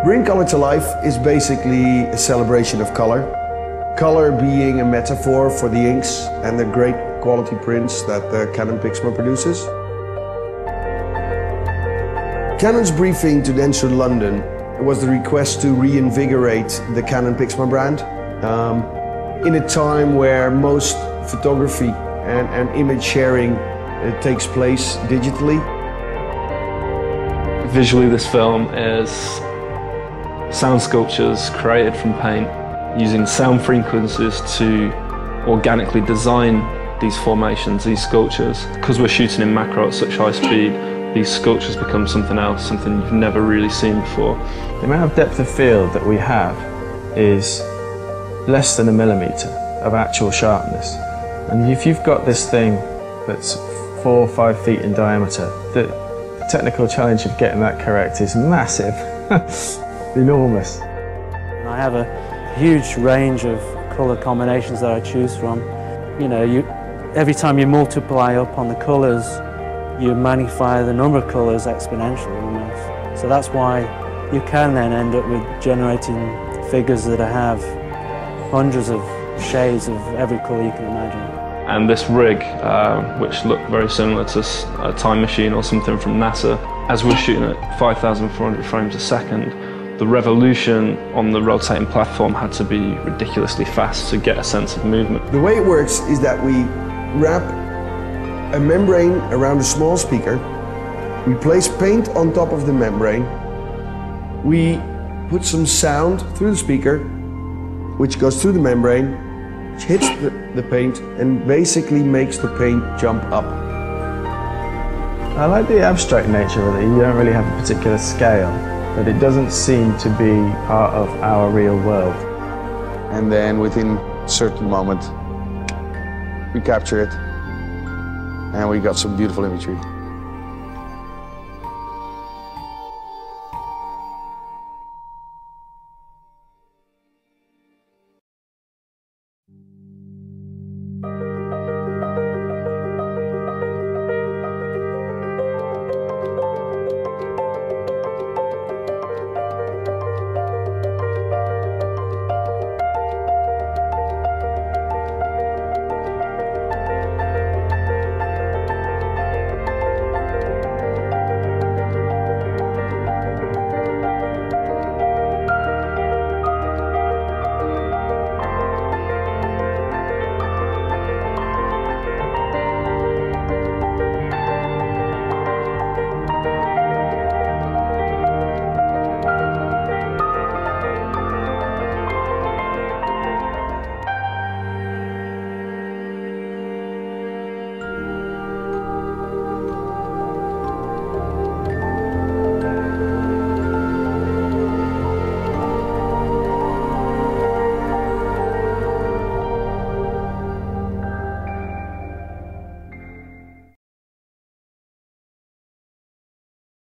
Bring Color to Life is basically a celebration of color. Color being a metaphor for the inks and the great quality prints that Canon Pixma produces. Canon's briefing to Dentsu London was the request to reinvigorate the Canon Pixma brand in a time where most photography and image sharing takes place digitally. Visually, this film is sound sculptures created from paint using sound frequencies to organically design these formations, these sculptures. Because we're shooting in macro at such high speed, these sculptures become something else, something you've never really seen before. The amount of depth of field that we have is less than 1 millimetre of actual sharpness. And if you've got this thing that's 4 or 5 feet in diameter, the technical challenge of getting that correct is massive, enormous. I have a huge range of colour combinations that I choose from. You know, every time you multiply up on the colours, you magnify the number of colours exponentially almost. So that's why you can then end up with generating figures that have hundreds of shades of every colour you can imagine. And this rig, which looked very similar to a time machine or something from NASA, as we're shooting at 5,400 frames a second, the revolution on the rotating platform had to be ridiculously fast to get a sense of movement. The way it works is that we wrap a membrane around a small speaker, we place paint on top of the membrane, we put some sound through the speaker, which goes through the membrane, which hits the paint and basically makes the paint jump up. I like the abstract nature of it. You don't really have a particular scale, but it doesn't seem to be part of our real world. And then within a certain moment, we capture it and we got some beautiful imagery.